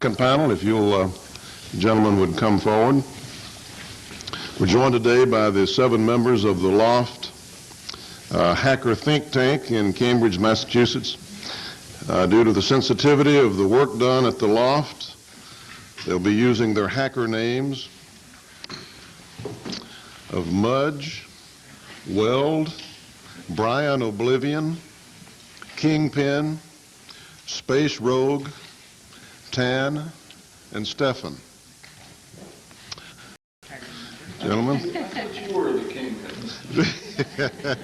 Second panel, if you'll, gentlemen, would come forward. We're joined today by the 7 members of the L0pht hacker think tank in Cambridge, Massachusetts. Due to the sensitivity of the work done at the L0pht, they'll be using their hacker names of Mudge, Weld, Brian Oblivion, Kingpin, Space Rogue, Tan, and Stefan. Gentlemen. You were the Kingpin.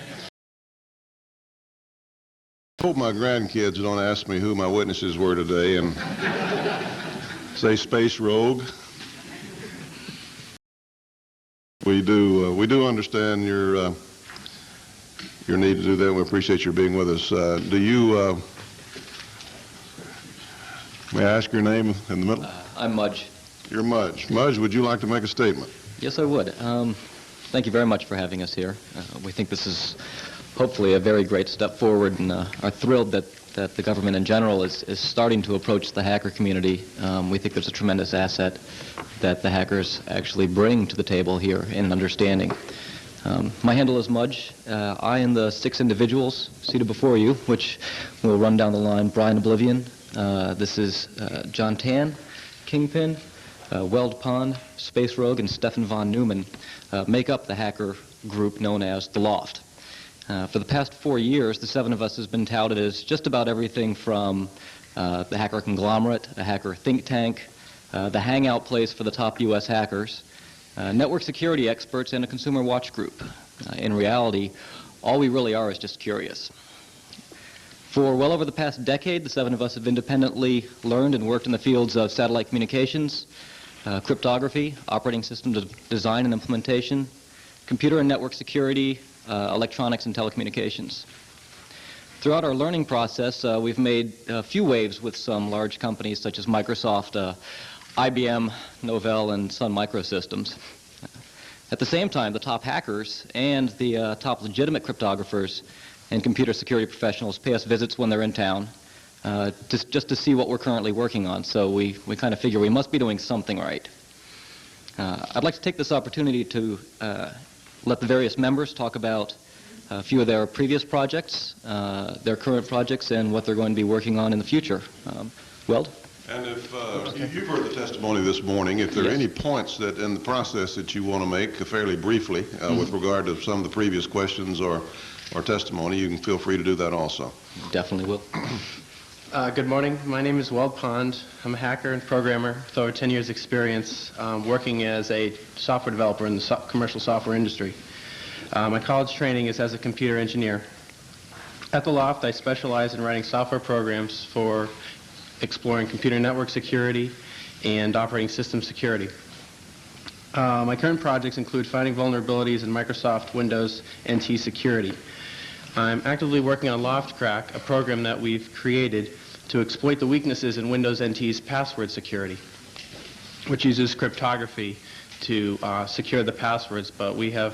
I hope my grandkids don't ask me who my witnesses were today and say Space Rogue. We do understand your need to do that. We appreciate your being with us. May I ask your name in the middle? I'm Mudge. You're Mudge. Mudge, would you like to make a statement? Yes, I would. Thank you very much for having us here. We think this is hopefully a very great step forward, and are thrilled that the government in general is starting to approach the hacker community. We think there's a tremendous asset that the hackers actually bring to the table here in understanding. My handle is Mudge. I and the 6 individuals seated before you, which will run down the line: Brian Oblivion, this is John Tan, Kingpin, Weld, Space Rogue, and Stefan von Neumann make up the hacker group known as the L0pht. For the past 4 years, the 7 of us has been touted as just about everything from the hacker conglomerate, a hacker think tank, the hangout place for the top U.S. hackers, network security experts, and a consumer watch group. In reality, all we really are is just curious. For well over the past decade, the 7 of us have independently learned and worked in the fields of satellite communications, cryptography, operating system design and implementation, computer and network security, electronics and telecommunications. Throughout our learning process, we've made a few waves with some large companies such as Microsoft, IBM, Novell, and Sun Microsystems. At the same time, the top hackers and the top legitimate cryptographers and computer security professionals pay us visits when they're in town, just to see what we're currently working on. So we kind of figure we must be doing something right. I'd like to take this opportunity to let the various members talk about a few of their previous projects, their current projects, and what they're going to be working on in the future. Weld? And if you've heard the testimony this morning, if there are any points that in the process that you want to make fairly briefly with regard to some of the previous questions or testimony, you can feel free to do that also. Definitely will. Good morning. My name is Weld. I'm a hacker and programmer with over 10 years experience working as a software developer in the commercial software industry. My college training is as a computer engineer. At the L0pht, I specialize in writing software programs for exploring computer network security and operating system security. My current projects include finding vulnerabilities in Microsoft Windows NT security. I'm actively working on L0pht Crack, a program that we've created to exploit the weaknesses in Windows NT's password security, which uses cryptography to secure the passwords, but we have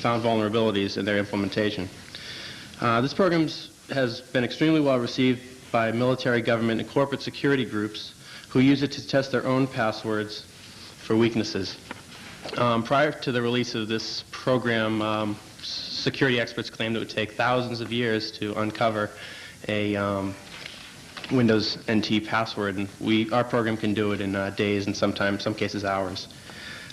found vulnerabilities in their implementation. This program has been extremely well received by military, government, and corporate security groups who use it to test their own passwords for weaknesses. Prior to the release of this program, security experts claimed it would take thousands of years to uncover a Windows NT password, and our program can do it in days and sometimes, some cases, hours.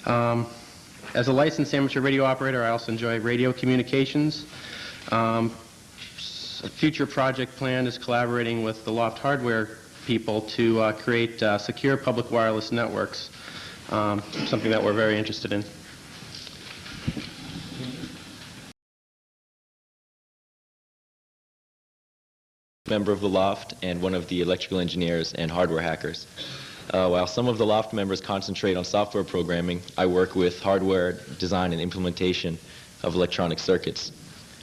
As a licensed amateur radio operator, I also enjoy radio communications. A future project plan is collaborating with the L0pht hardware people to create secure public wireless networks, something that we're very interested in. Member of the L0pht and one of the electrical engineers and hardware hackers. While some of the L0pht members concentrate on software programming, I work with hardware design and implementation of electronic circuits.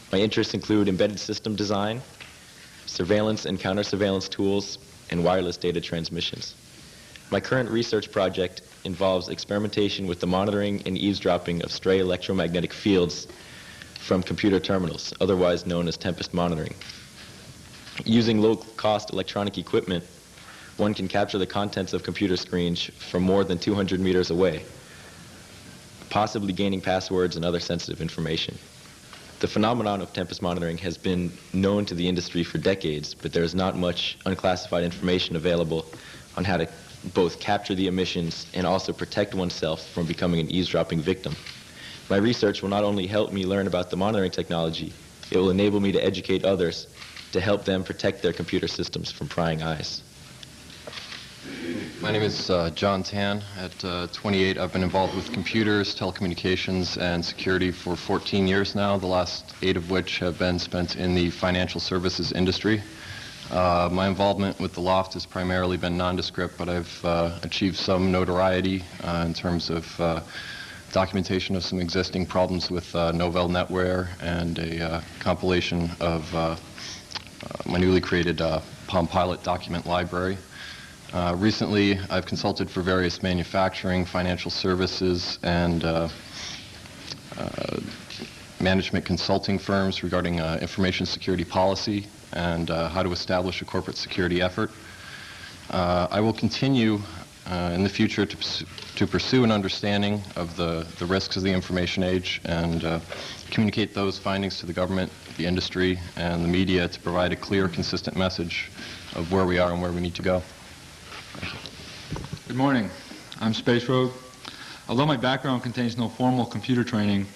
My interests include embedded system design, surveillance and counter-surveillance tools, and wireless data transmissions. My current research project involves experimentation with the monitoring and eavesdropping of stray electromagnetic fields from computer terminals, otherwise known as tempest monitoring. Using low-cost electronic equipment, one can capture the contents of computer screens from more than 200 meters away, possibly gaining passwords and other sensitive information. The phenomenon of tempest monitoring has been known to the industry for decades, but there is not much unclassified information available on how to both capture the emissions and also protect oneself from becoming an eavesdropping victim. My research will not only help me learn about the monitoring technology, it will enable me to educate others to help them protect their computer systems from prying eyes. My name is John Tan. At 28, I've been involved with computers, telecommunications, and security for 14 years now, the last 8 of which have been spent in the financial services industry. My involvement with the L0pht has primarily been nondescript, but I've achieved some notoriety in terms of documentation of some existing problems with novel netware and a compilation of my newly created Palm Pilot document library. Recently, I've consulted for various manufacturing, financial services, and management consulting firms regarding information security policy and how to establish a corporate security effort. I will continue in the future to pursue an understanding of the risks of the information age and communicate those findings to the government, the industry, and the media to provide a clear, consistent message of where we are and where we need to go. Good morning. I'm Space Rogue. Although my background contains no formal computer training,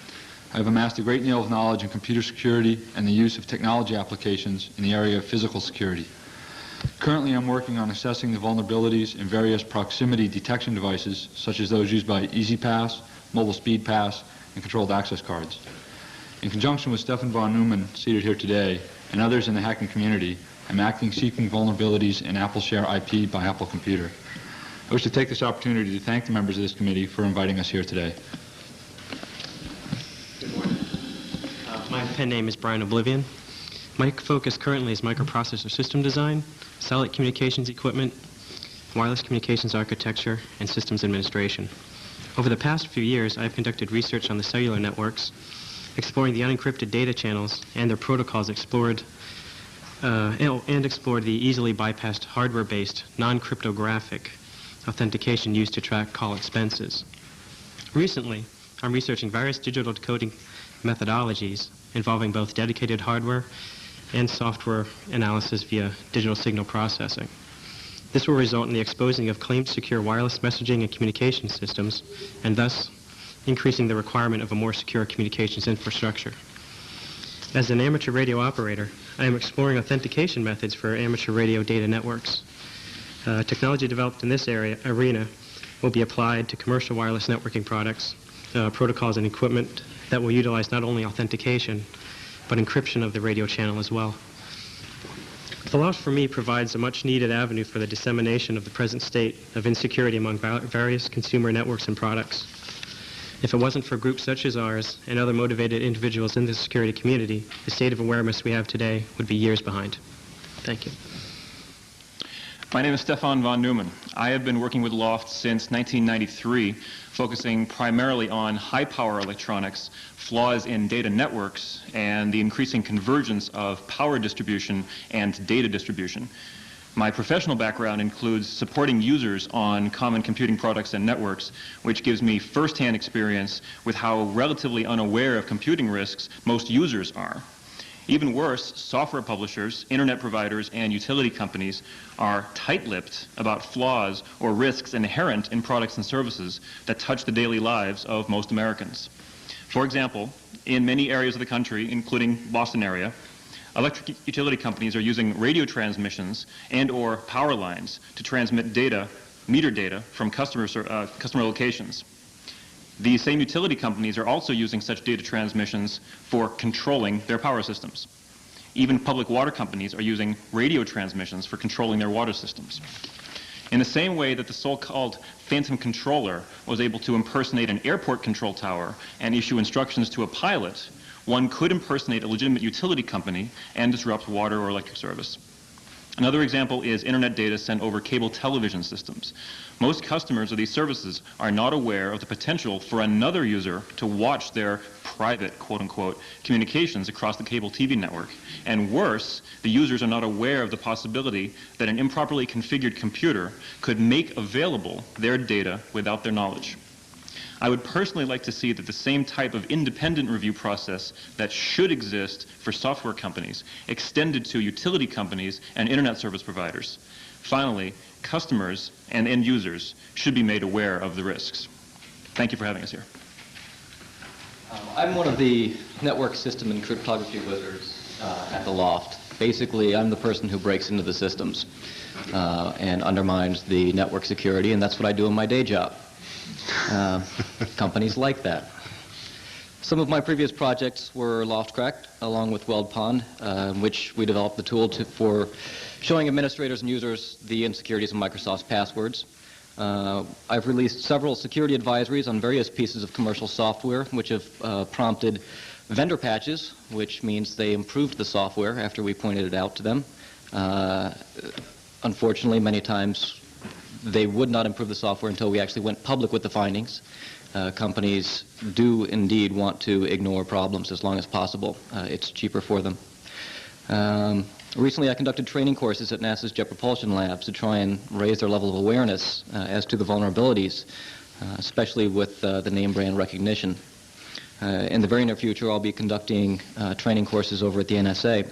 I have amassed a great deal of knowledge in computer security and the use of technology applications in the area of physical security. Currently, I'm working on assessing the vulnerabilities in various proximity detection devices, such as those used by EasyPass, Mobile Speed Pass, and controlled access cards. In conjunction with Stefan von Neumann, seated here today, and others in the hacking community, I'm acting seeking vulnerabilities in Apple Share IP by Apple Computer. I wish to take this opportunity to thank the members of this committee for inviting us here today. My pen name is Brian Oblivion. My focus currently is microprocessor system design, satellite communications equipment, wireless communications architecture, and systems administration. Over the past few years, I have conducted research on the cellular networks, exploring the unencrypted data channels and their protocols explored the easily bypassed hardware-based, non-cryptographic authentication used to track call expenses. Recently, I'm researching various digital decoding methodologies involving both dedicated hardware and software analysis via digital signal processing. This will result in the exposing of claimed secure wireless messaging and communication systems, and thus increasing the requirement of a more secure communications infrastructure. As an amateur radio operator, I am exploring authentication methods for amateur radio data networks. Technology developed in this arena will be applied to commercial wireless networking products, protocols and equipment that will utilize not only authentication, but encryption of the radio channel as well. The L0pht for me provides a much-needed avenue for the dissemination of the present state of insecurity among various consumer networks and products. If it wasn't for groups such as ours and other motivated individuals in the security community, the state of awareness we have today would be years behind. Thank you. My name is Stefan von Neumann. I have been working with L0pht since 1993, focusing primarily on high-power electronics, flaws in data networks, and the increasing convergence of power distribution and data distribution. My professional background includes supporting users on common computing products and networks, which gives me first-hand experience with how relatively unaware of computing risks most users are. Even worse, software publishers, internet providers, and utility companies are tight-lipped about flaws or risks inherent in products and services that touch the daily lives of most Americans. For example, in many areas of the country, including Boston area, electric utility companies are using radio transmissions and/or power lines to transmit data, meter data, from customer locations. These same utility companies are also using such data transmissions for controlling their power systems. Even public water companies are using radio transmissions for controlling their water systems. In the same way that the so-called phantom controller was able to impersonate an airport control tower and issue instructions to a pilot, one could impersonate a legitimate utility company and disrupt water or electric service. Another example is internet data sent over cable television systems. Most customers of these services are not aware of the potential for another user to watch their private, quote-unquote, communications across the cable TV network. And worse, the users are not aware of the possibility that an improperly configured computer could make available their data without their knowledge. I would personally like to see that the same type of independent review process that should exist for software companies extended to utility companies and internet service providers. Finally, customers and end users should be made aware of the risks. Thank you for having us here. I'm one of the network system and cryptography wizards at the L0pht. Basically, I'm the person who breaks into the systems and undermines the network security, and that's what I do in my day job. Companies like that. Some of my previous projects were L0pht cracked, along with Weld, in which we developed the tool for showing administrators and users the insecurities of Microsoft's passwords. I've released several security advisories on various pieces of commercial software, which have prompted vendor patches, which means they improved the software after we pointed it out to them. Unfortunately, many times they would not improve the software until we actually went public with the findings. Companies do indeed want to ignore problems as long as possible. It's cheaper for them. Recently, I conducted training courses at NASA's Jet Propulsion Labs to try and raise their level of awareness as to the vulnerabilities, especially with the name brand recognition. In the very near future, I'll be conducting training courses over at the NSA.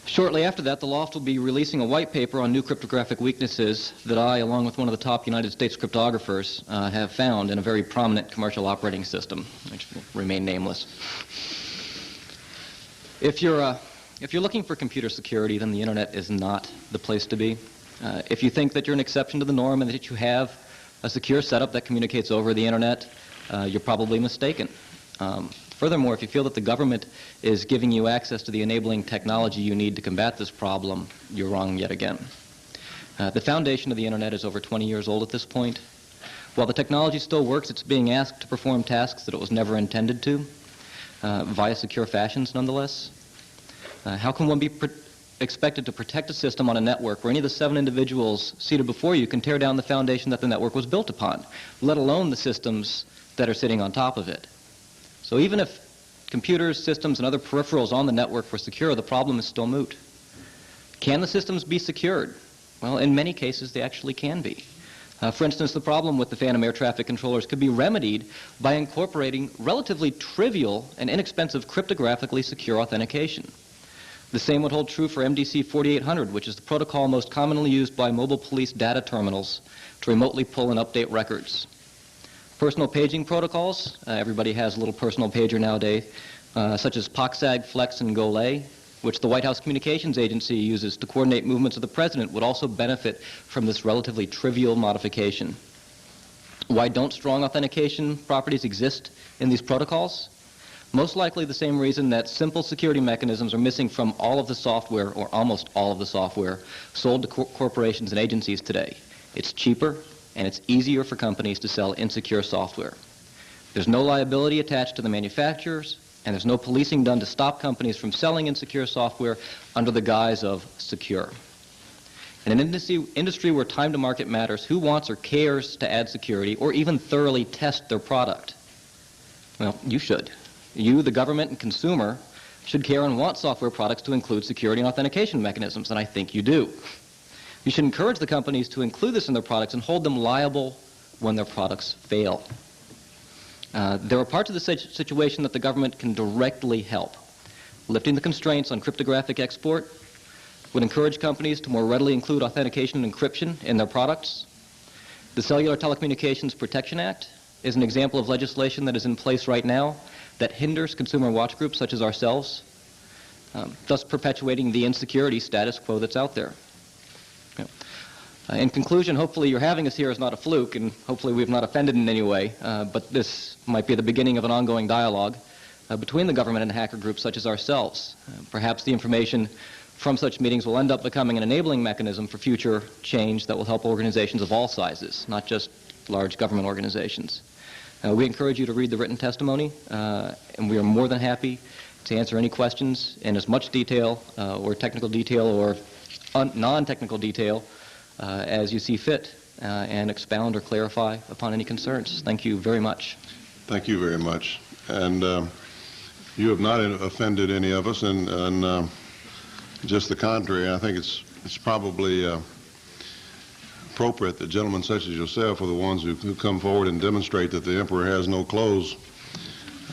Shortly after that, the L0pht will be releasing a white paper on new cryptographic weaknesses that I, along with one of the top United States cryptographers, have found in a very prominent commercial operating system, which will remain nameless. If you're looking for computer security, then the internet is not the place to be. If you think that you're an exception to the norm and that you have a secure setup that communicates over the internet, you're probably mistaken. Furthermore, if you feel that the government is giving you access to the enabling technology you need to combat this problem, you're wrong yet again. The foundation of the internet is over 20 years old at this point. While the technology still works, it's being asked to perform tasks that it was never intended to, via secure fashions nonetheless. How can one be expected to protect a system on a network where any of the 7 individuals seated before you can tear down the foundation that the network was built upon, let alone the systems that are sitting on top of it? So even if computers, systems, and other peripherals on the network were secure, the problem is still moot. Can the systems be secured? Well, in many cases, they actually can be. For instance, the problem with the phantom air traffic controllers could be remedied by incorporating relatively trivial and inexpensive cryptographically secure authentication. The same would hold true for MDC 4800, which is the protocol most commonly used by mobile police data terminals to remotely pull and update records. Personal paging protocols, everybody has a little personal pager nowadays, such as POCSAG, Flex, and GOLAY, which the White House Communications Agency uses to coordinate movements of the president, would also benefit from this relatively trivial modification. Why don't strong authentication properties exist in these protocols? Most likely the same reason that simple security mechanisms are missing from all of the software, or almost all of the software, sold to corporations and agencies today. It's cheaper, and it's easier for companies to sell insecure software. There's no liability attached to the manufacturers, and there's no policing done to stop companies from selling insecure software under the guise of secure. In an industry where time to market matters, who wants or cares to add security or even thoroughly test their product? Well, you should. You, the government and consumer, should care and want software products to include security and authentication mechanisms, and I think you do. You should encourage the companies to include this in their products and hold them liable when their products fail. There are parts of the situation that the government can directly help. Lifting the constraints on cryptographic export would encourage companies to more readily include authentication and encryption in their products. The Cellular Telecommunications Protection Act is an example of legislation that is in place right now that hinders consumer watch groups such as ourselves, thus perpetuating the insecurity status quo that's out there. In conclusion, hopefully your having us here is not a fluke, and hopefully we've not offended in any way, but this might be the beginning of an ongoing dialogue between the government and hacker groups such as ourselves. Perhaps the information from such meetings will end up becoming an enabling mechanism for future change that will help organizations of all sizes, not just large government organizations. We encourage you to read the written testimony, and we are more than happy to answer any questions in as much detail or technical detail or non-technical detail as you see fit, and expound or clarify upon any concerns. Thank you very much. Thank you very much. And you have not offended any of us, and just the contrary. I think it's probably appropriate that gentlemen such as yourself are the ones who come forward and demonstrate that the emperor has no clothes.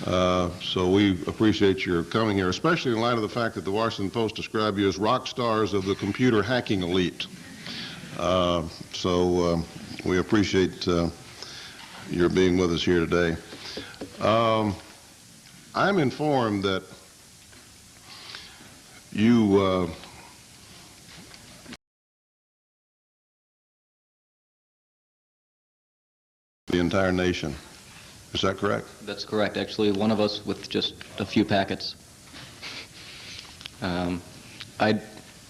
So we appreciate your coming here, especially in light of the fact that the Washington Post described you as rock stars of the computer hacking elite. So we appreciate your being with us here today. I'm informed that you the entire nation. Is that correct? That's correct. Actually, one of us with just a few packets.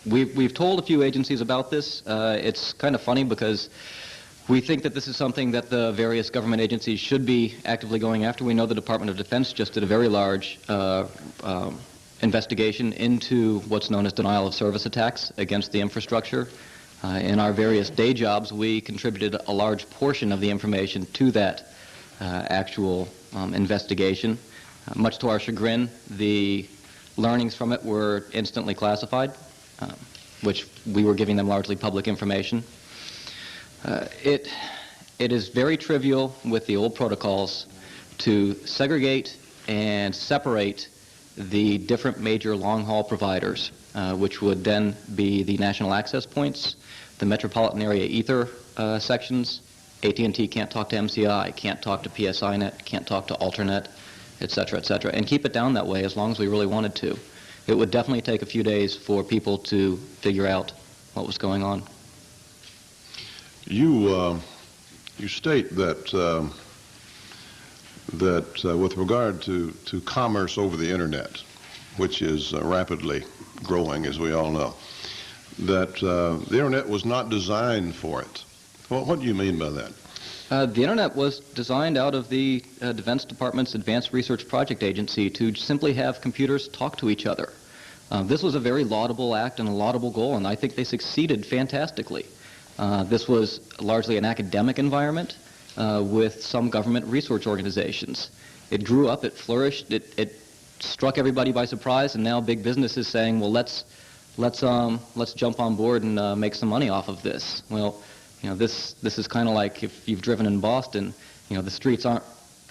We've told a few agencies about this. It's kind of funny because we think that this is something that the various government agencies should be actively going after. We know the Department of Defense just did a very large investigation into what's known as denial of service attacks against the infrastructure. In our various day jobs, we contributed a large portion of the information to that actual investigation. Much to our chagrin, the learnings from it were instantly classified, which we were giving them largely public information. It is very trivial with the old protocols to segregate and separate the different major long-haul providers, which would then be the national access points, the metropolitan area ether sections. AT&T can't talk to MCI, can't talk to PSINet, can't talk to Alternet, et cetera, and keep it down that way as long as we really wanted to. It would definitely take a few days for people to figure out what was going on. You state that with regard to commerce over the internet, which is rapidly growing, as we all know, that the internet was not designed for it. Well, what do you mean by that? The internet was designed out of the Defense Department's Advanced Research Project Agency to simply have computers talk to each other. This was a very laudable act and a laudable goal, and I think they succeeded fantastically. This was largely an academic environment with some government research organizations. It grew up, it flourished, it struck everybody by surprise, and now big business is saying, well, let's jump on board and make some money off of this. Well, you know, this is kind of like if you've driven in Boston, you know, the streets aren't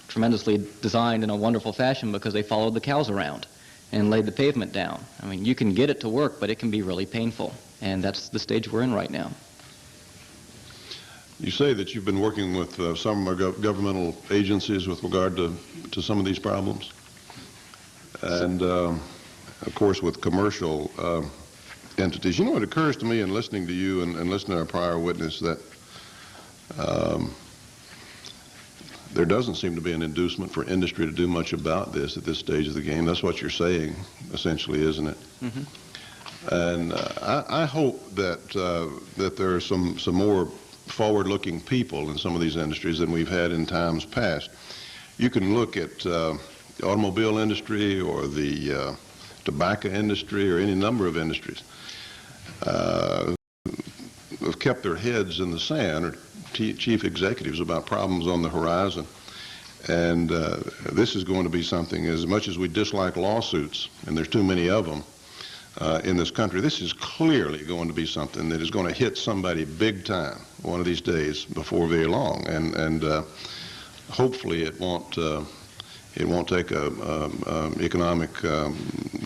tremendously designed in a wonderful fashion because they followed the cows around and laid the pavement down. I mean, you can get it to work, but it can be really painful, and that's the stage we're in right now. You say that you've been working with some of our governmental agencies with regard to some of these problems, and of course with commercial entities. You know, it occurs to me in listening to you and listening to our prior witness that there doesn't seem to be an inducement for industry to do much about this at this stage of the game. That's what you're saying, essentially, isn't it? Mm-hmm. And I hope that that there are some more forward-looking people in some of these industries than we've had in times past. You can look at the automobile industry or the tobacco industry or any number of industries have kept their heads in the sand, or chief executives, about problems on the horizon. And this is going to be something, as much as we dislike lawsuits, and there's too many of them in this country, this is clearly going to be something that is going to hit somebody big time one of these days before very long. And hopefully it won't take a economic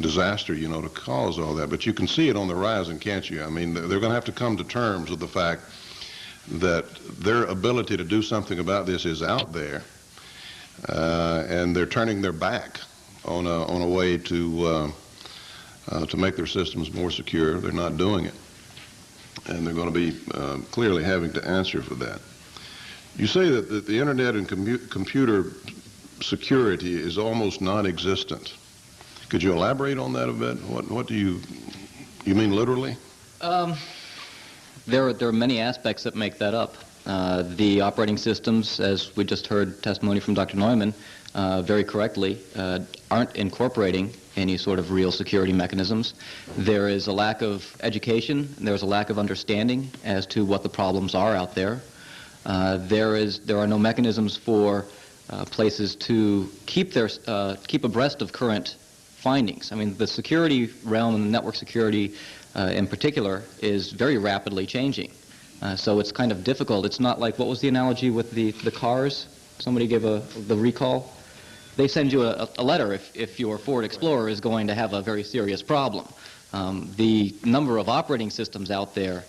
disaster, you know, to cause all that. But you can see it on the horizon, can't you? I mean, they're going to have to come to terms with the fact that their ability to do something about this is out there, and they're turning their back on a way to make their systems more secure. They're not doing it, and they're going to be clearly having to answer for that. You say that the internet and computer security is almost non-existent. Could you elaborate on that a bit? What do you mean literally? There are many aspects that make that up. The operating systems, as we just heard testimony from Dr. Neumann, very correctly, aren't incorporating any sort of real security mechanisms. There is a lack of education, and there's a lack of understanding as to what the problems are out there. There are no mechanisms for places to keep abreast of current findings. I mean, the security realm and network security in particular is very rapidly changing. So it's kind of difficult. It's not like, what was the analogy with the cars? Somebody gave the recall? They send you a letter if your Ford Explorer is going to have a very serious problem. The number of operating systems out there,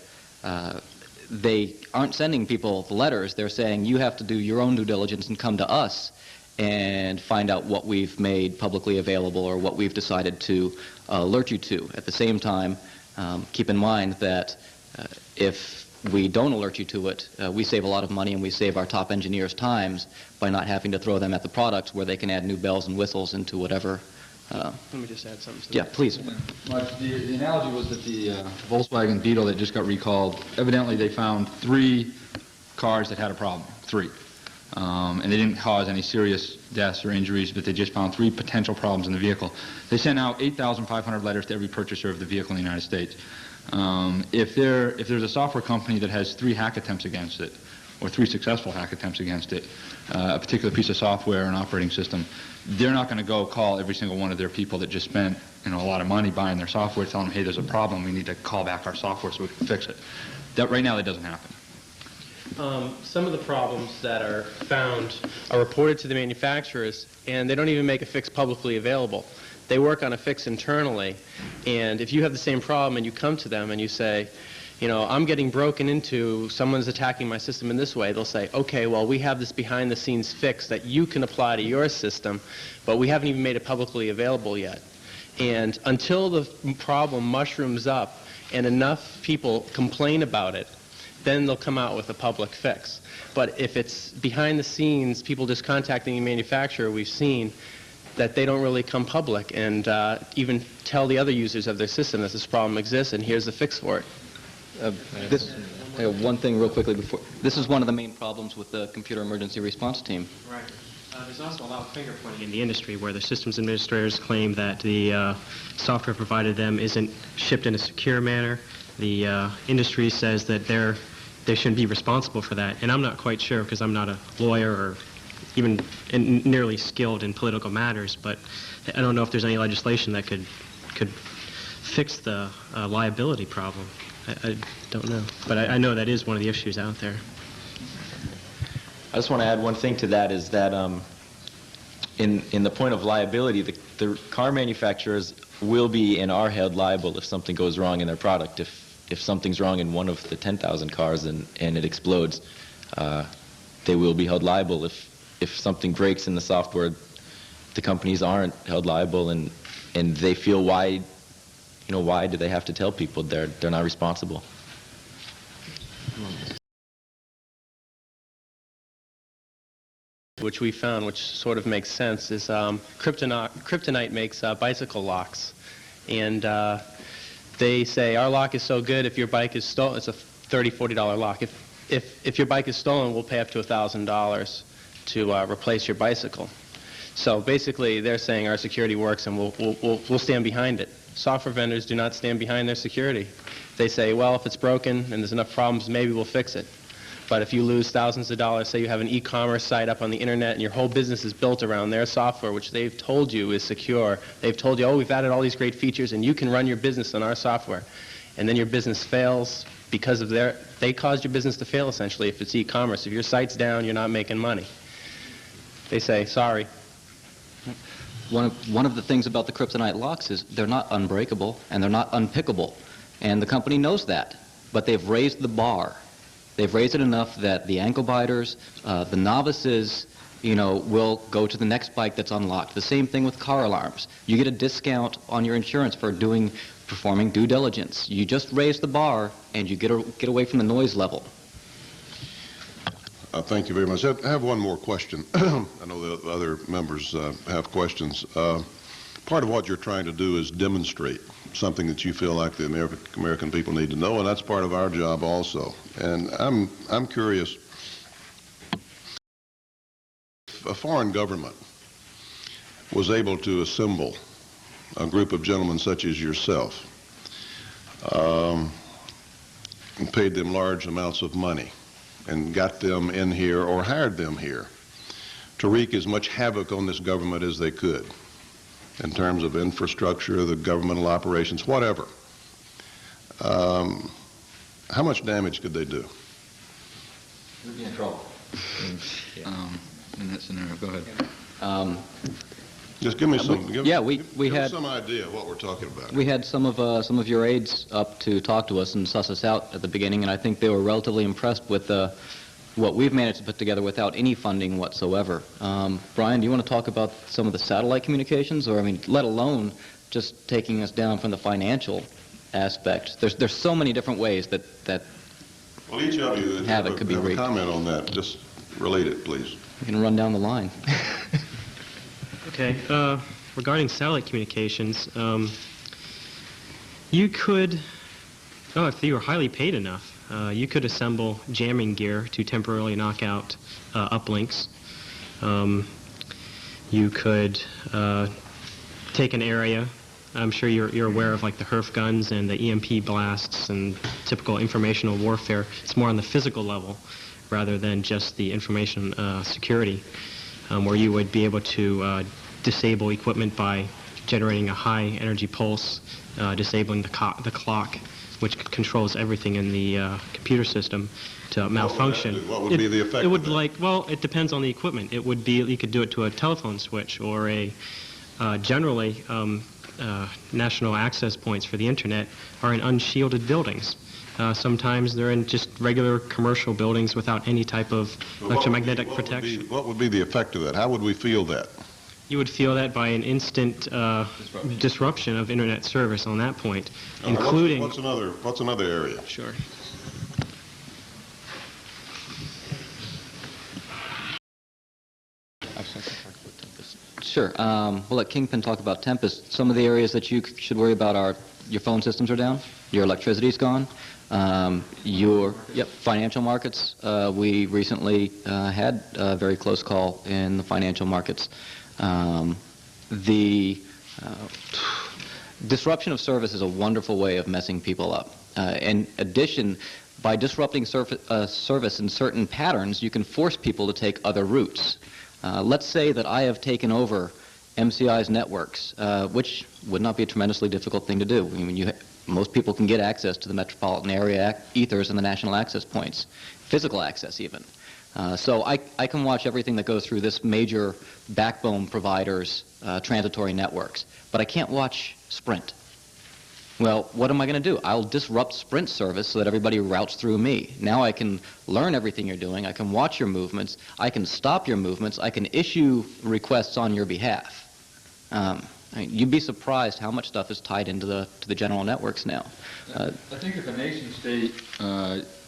they aren't sending people the letters. They're saying, you have to do your own due diligence and come to us and find out what we've made publicly available or what we've decided to alert you to. At the same time, keep in mind that if we don't alert you to it, we save a lot of money and we save our top engineers times by not having to throw them at the products where they can add new bells and whistles into whatever. Let me just add something to that. Yeah, please. Mudge, the analogy was that the Volkswagen Beetle that just got recalled, evidently they found 3 cars that had a problem, 3. And they didn't cause any serious deaths or injuries, but they just found 3 potential problems in the vehicle. They sent out 8,500 letters to every purchaser of the vehicle in the United States. If there's a software company that has 3 hack attempts against it, or 3 successful hack attempts against it, a particular piece of software or an operating system, they're not going to go call every single one of their people that just spent a lot of money buying their software, telling them, hey, there's a problem, we need to call back our software so we can fix it. Right now, that doesn't happen. Some of the problems that are found are reported to the manufacturers, and they don't even make a fix publicly available. They work on a fix internally, and if you have the same problem and you come to them and you say, I'm getting broken into, someone's attacking my system in this way, they'll say, okay, well, we have this behind-the-scenes fix that you can apply to your system, but we haven't even made it publicly available yet. And until the problem mushrooms up and enough people complain about it, then they'll come out with a public fix. But if it's behind the scenes, people just contacting the manufacturer, we've seen that they don't really come public and even tell the other users of their system that this problem exists and here's the fix for it. One thing real quickly before. This is one of the main problems with the computer emergency response team. Right. There's also a lot of finger pointing in the industry where the systems administrators claim that the software provided them isn't shipped in a secure manner. The industry says that they shouldn't be responsible for that, and I'm not quite sure because I'm not a lawyer or even nearly skilled in political matters, but I don't know if there's any legislation that could fix the liability problem. I don't know, but I know that is one of the issues out there. I just want to add one thing to that is that in the point of liability, the car manufacturers will be and are held liable if something goes wrong in their product. If something's wrong in one of the 10,000 cars and it explodes, they will be held liable. If something breaks in the software, the companies aren't held liable, and they feel why do they have to tell people they're not responsible? Which we found, which sort of makes sense, is Kryptonite makes bicycle locks. And they say, our lock is so good, if your bike is stolen, it's a $30, $40 lock. If your bike is stolen, we'll pay up to $1,000 to replace your bicycle. So basically, they're saying our security works and we'll stand behind it. Software vendors do not stand behind their security. They say, well, if it's broken and there's enough problems, maybe we'll fix it. But if you lose thousands of dollars, say you have an e-commerce site up on the internet and your whole business is built around their software, which they've told you is secure. They've told you, oh, we've added all these great features and you can run your business on our software. And then your business fails because of they caused your business to fail, essentially, if it's e-commerce. If your site's down, you're not making money. They say, sorry. One of the things about the Kryptonite locks is they're not unbreakable and they're not unpickable. And the company knows that. But they've raised the bar. They've raised it enough that the ankle biters, the novices, will go to the next bike that's unlocked. The same thing with car alarms. You get a discount on your insurance for performing due diligence. You just raise the bar and you get away from the noise level. Thank you very much. I have one more question. I know the other members have questions. Part of what you're trying to do is demonstrate something that you feel like the American people need to know, and that's part of our job also. And I'm curious, a foreign government was able to assemble a group of gentlemen such as yourself, and paid them large amounts of money and got them in here or hired them here to wreak as much havoc on this government as they could in terms of infrastructure, the governmental operations, whatever. How much damage could they do? We'd be in trouble. In that scenario, go ahead. Just give me some. Give we us had some idea of what we're talking about. We had some of your aides up to talk to us and suss us out at the beginning, and I think they were relatively impressed with what we've managed to put together without any funding whatsoever. Brian, do you want to talk about some of the satellite communications, or I mean, let alone just taking us down from the financial aspect? There's so many different ways that Well, each of you that havoc could be have a wreaked. comment on that. Just relate it, please. We can run down the line. Okay, regarding satellite communications, you could, if you were highly paid enough, you could assemble jamming gear to temporarily knock out uplinks. You could take an area. I'm sure you're aware of like the HERF guns and the EMP blasts and typical informational warfare. It's more on the physical level rather than just the information security, where you would be able to disable equipment by generating a high energy pulse, disabling the clock, which controls everything in the computer system to malfunction. What would be the effect? It would it depends on the equipment. It would be, you could do it to a telephone switch or generally national access points for the internet are in unshielded buildings. Sometimes they're in just regular commercial buildings without any type of electromagnetic protection. What would be the effect of that? How would we feel that? You would feel that by an instant disruption of internet service on that point, including... What's another area? Sure. Sure. We'll let Kingpin talk about Tempest. Some of the areas that you should worry about are your phone systems are down, your electricity's gone, your financial markets. We recently had a very close call in the financial markets. The disruption of service is a wonderful way of messing people up. In addition, by disrupting service in certain patterns, you can force people to take other routes. Let's say that I have taken over MCI's networks, which would not be a tremendously difficult thing to do. I mean, most people can get access to the metropolitan area ethers and the national access points, physical access even. So I can watch everything that goes through this major backbone provider's transitory networks, but I can't watch Sprint. Well, what am I going to do? I'll disrupt Sprint service so that everybody routes through me. Now I can learn everything you're doing. I can watch your movements. I can stop your movements. I can issue requests on your behalf. I mean, you'd be surprised how much stuff is tied into the general networks now. I think if a nation state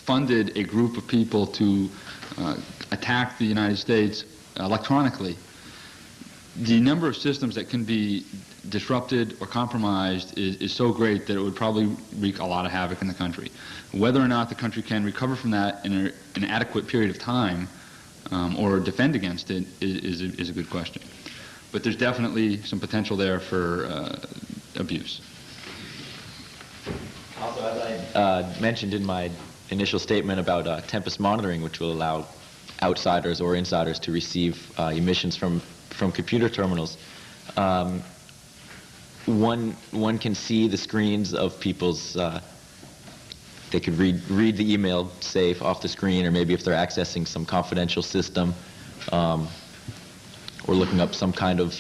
funded a group of people to attack the United States electronically, the number of systems that can be disrupted or compromised is so great that it would probably wreak a lot of havoc in the country. Whether or not the country can recover from that in an adequate period of time or defend against it is a good question. But there's definitely some potential there for abuse. Also, as I mentioned in my initial statement about Tempest monitoring, which will allow outsiders or insiders to receive emissions from computer terminals, one can see the screens of people's, they could read the email, say, off the screen, or maybe if they're accessing some confidential system or looking up some kind of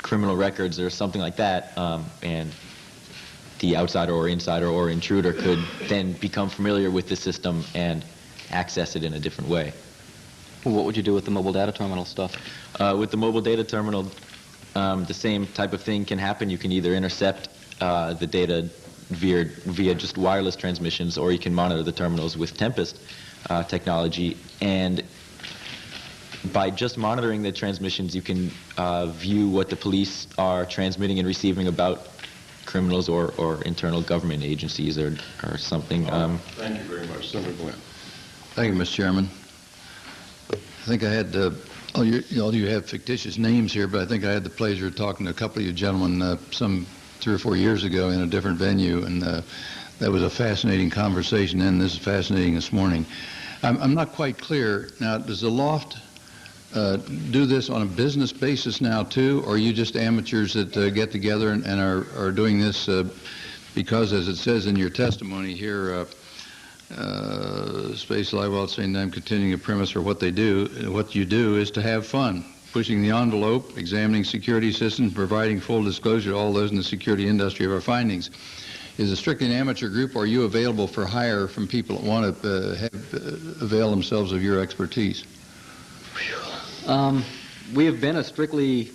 criminal records or something like that, and the outsider or insider or intruder could then become familiar with the system and access it in a different way. What would you do with the mobile data terminal stuff? With the mobile data terminal, the same type of thing can happen. You can either intercept the data via just wireless transmissions, or you can monitor the terminals with Tempest technology. And by just monitoring the transmissions, you can view what the police are transmitting and receiving about criminals or internal government agencies or something. Thank you very much. Senator Glenn. Thank you, Mr. Chairman. I think I had You have fictitious names here, but I think I had the pleasure of talking to a couple of you gentlemen some 3 or 4 years ago in a different venue, and that was a fascinating conversation, and this is fascinating this morning. I'm not quite clear. Now, does the L0pht do this on a business basis now, too, or are you just amateurs that get together and are doing this because, as it says in your testimony here, Space Live Weld saying I'm continuing a premise for what they do. What you do is to have fun, pushing the envelope, examining security systems, providing full disclosure to all those in the security industry of our findings. Is it strictly an amateur group, or are you available for hire from people that want to avail themselves of your expertise? We have been a strictly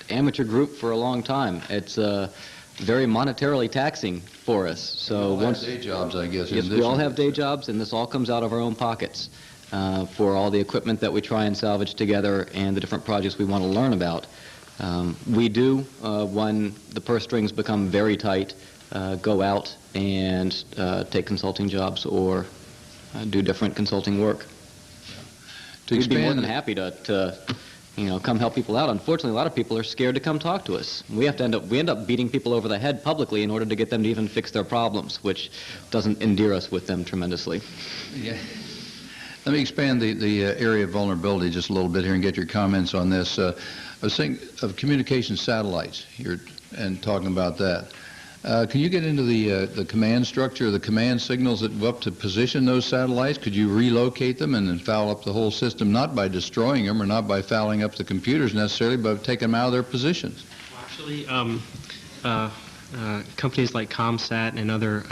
amateur group for a long time. It's very monetarily taxing for us. So once day jobs, I guess. Yes, we all have day jobs, and this all comes out of our own pockets for all the equipment that we try and salvage together and the different projects we want to learn about. We do, when the purse strings become very tight, go out and take consulting jobs or do different consulting work. We'd be more than happy to come help people out. Unfortunately, a lot of people are scared to come talk to us. We end up beating people over the head publicly in order to get them to even fix their problems, which doesn't endear us with them tremendously. Yeah. Let me expand the area of vulnerability just a little bit here and get your comments on this. I was thinking of communication satellites here and talking about that. Can you get into the command structure, the command signals that go up to position those satellites? Could you relocate them and then foul up the whole system, not by destroying them or not by fouling up the computers necessarily, but taking them out of their positions? Actually, companies like ComSat and other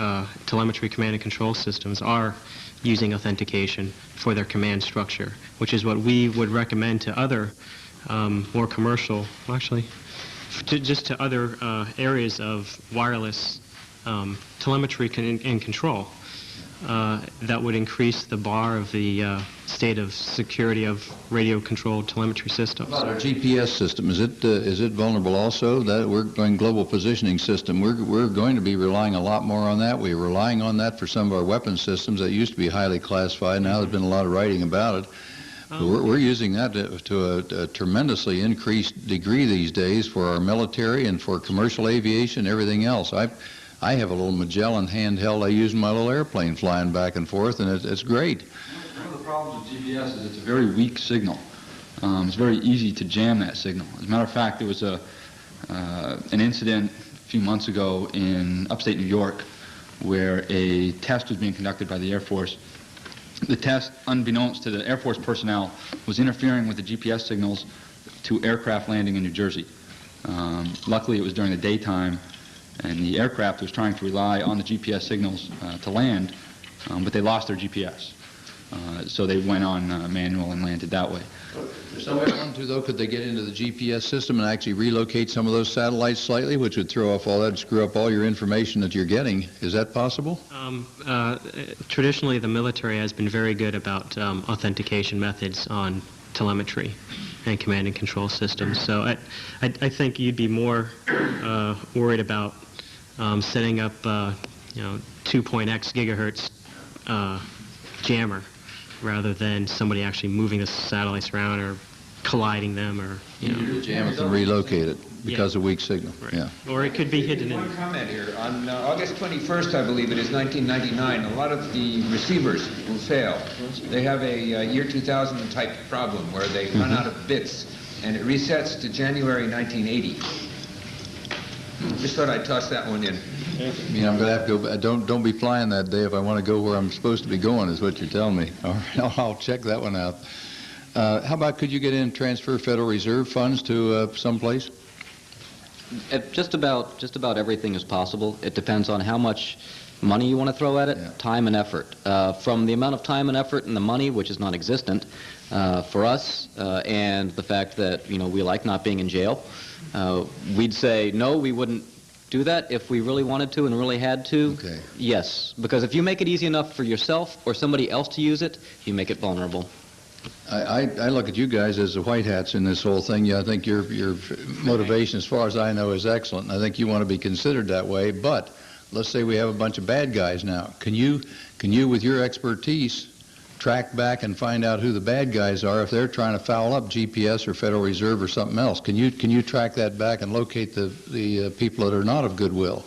telemetry command and control systems are using authentication for their command structure, which is what we would recommend to other more commercial, just to other areas of wireless telemetry and control that would increase the bar of the state of security of radio-controlled telemetry systems. About our GPS system, is it vulnerable also? That we're going global positioning system. We're going to be relying a lot more on that. We're relying on that for some of our weapon systems that used to be highly classified. Now there's been a lot of writing about it. We're using that to a tremendously increased degree these days for our military and for commercial aviation, everything else. I have a little Magellan handheld I use in my little airplane flying back and forth, and it's great. One of the problems with GPS is it's a very weak signal. It's very easy to jam that signal. As a matter of fact, there was an incident a few months ago in upstate New York where a test was being conducted by the Air Force. The test, unbeknownst to the Air Force personnel, was interfering with the GPS signals to aircraft landing in New Jersey. Luckily, it was during the daytime, and the aircraft was trying to rely on the GPS signals to land, but they lost their GPS. So they went on manual and landed that way. If somebody wanted to, though, could they get into the GPS system and actually relocate some of those satellites slightly, which would throw off all that, screw up all your information that you're getting? Is that possible? Traditionally, the military has been very good about authentication methods on telemetry and command and control systems. So I think you'd be more worried about setting up, 2.x gigahertz jammer rather than somebody actually moving the satellites around or colliding them or, jam it and relocate it because of weak signal. Right. Yeah. Or it could be hidden in. One comment here. On August 21st, I believe it is, 1999, a lot of the receivers will fail. They have a year 2000 type problem where they run out of bits, and it resets to January 1980. Just thought I'd toss that one in. Yeah, I'm going to have to go. Don't be flying that day if I want to go where I'm supposed to be going, is what you're telling me. All right, I'll check that one out. How about could you get in and transfer Federal Reserve funds to someplace? Just about everything is possible. It depends on how much money you want to throw at it, time and effort. From the amount of time and effort and the money, which is non-existent for us, and the fact that we like not being in jail, we'd say no, we wouldn't do that. If we really wanted to and really had to, yes. Because if you make it easy enough for yourself or somebody else to use it, you make it vulnerable. I look at you guys as the white hats in this whole thing. I think your motivation, as far as I know, is excellent. And I think you want to be considered that way. But let's say we have a bunch of bad guys now. Can you with your expertise, track back and find out who the bad guys are if they're trying to foul up GPS or Federal Reserve or something else? Can you track that back and locate the people that are not of goodwill?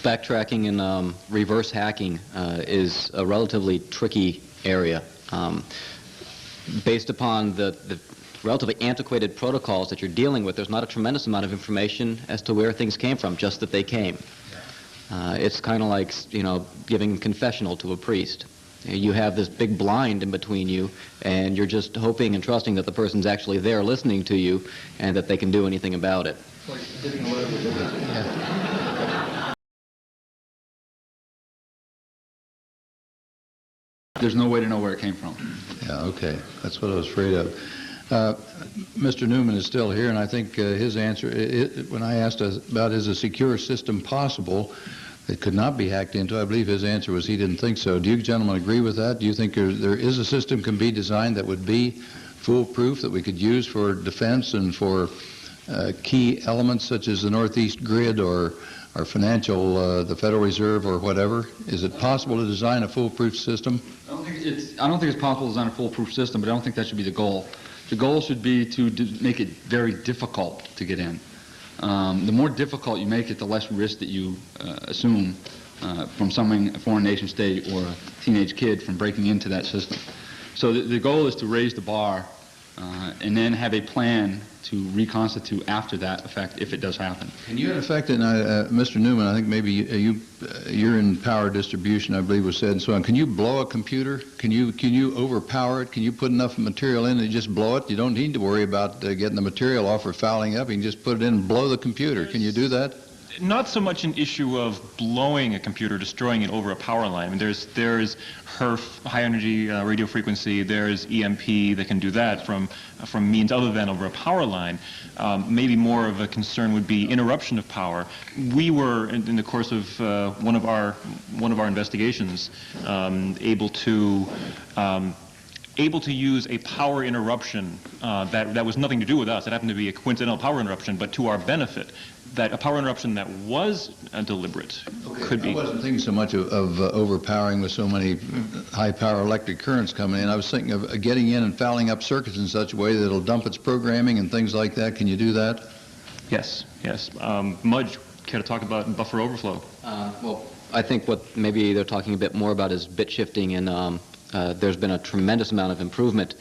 Backtracking and reverse hacking is a relatively tricky area. Based upon the relatively antiquated protocols that you're dealing with, there's not a tremendous amount of information as to where things came from, just that they came. It's kind of like, giving confessional to a priest. You have this big blind in between you, and you're just hoping and trusting that the person's actually there listening to you and that they can do anything about it. There's no way to know where it came from. Yeah, okay. That's what I was afraid of. Mr. Neumann is still here, and I think his answer, when I asked about is a secure system possible that could not be hacked into, I believe his answer was he didn't think so. Do you gentlemen agree with that? Do you think there is a system can be designed that would be foolproof, that we could use for defense and for key elements such as the Northeast grid or financial, the Federal Reserve or whatever? Is it possible to design a foolproof system? I don't think it's possible to design a foolproof system, but I don't think that should be the goal. The goal should be to make it very difficult to get in. The more difficult you make it, the less risk that you assume from a foreign nation state or a teenage kid from breaking into that system. So the goal is to raise the bar and then have a plan to reconstitute after that effect if it does happen. Can you in effect, and Mr. Neumann, I think maybe you're in power distribution, I believe was said and so on. Can you blow a computer? Can you overpower it? Can you put enough material in and just blow it? You don't need to worry about getting the material off or fouling up. You can just put it in and blow the computer. Can you do that? Not so much an issue of blowing a computer, destroying it over a power line. I mean, there's HERF, high energy radio frequency. There's EMP that can do that from means other than over a power line. Maybe more of a concern would be interruption of power. We were in the course of one of our investigations able to use a power interruption that was nothing to do with us. It happened to be a coincidental power interruption, but to our benefit. That a power interruption that was deliberate could be. I wasn't thinking so much of overpowering with so many high-power electric currents coming in. I was thinking of getting in and fouling up circuits in such a way that it'll dump its programming and things like that. Can you do that? Yes, yes. Mudge, care to talk about buffer overflow? Well, I think what maybe they're talking a bit more about is bit shifting, and there's been a tremendous amount of improvement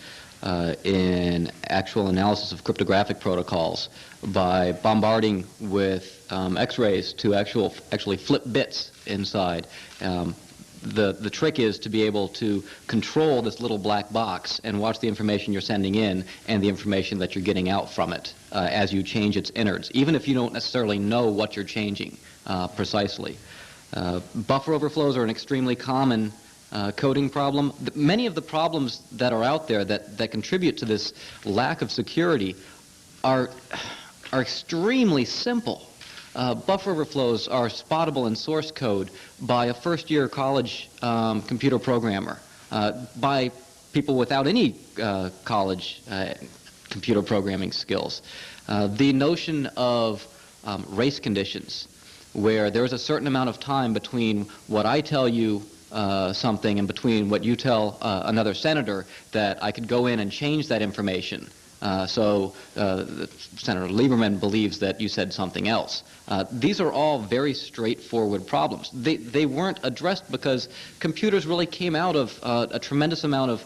in actual analysis of cryptographic protocols by bombarding with X-rays to actually flip bits inside. The trick is to be able to control this little black box and watch the information you're sending in and the information that you're getting out from it as you change its innards, even if you don't necessarily know what you're changing precisely. Buffer overflows are an extremely common coding problem. Many of the problems that are out there that contribute to this lack of security are extremely simple. Buffer overflows are spottable in source code by a first-year college computer programmer, by people without any college computer programming skills. The notion of race conditions, where there's a certain amount of time between what I tell you something and between what you tell another senator, that I could go in and change that information. So Senator Lieberman believes that you said something else. These are all very straightforward problems. They weren't addressed because computers really came out of a tremendous amount of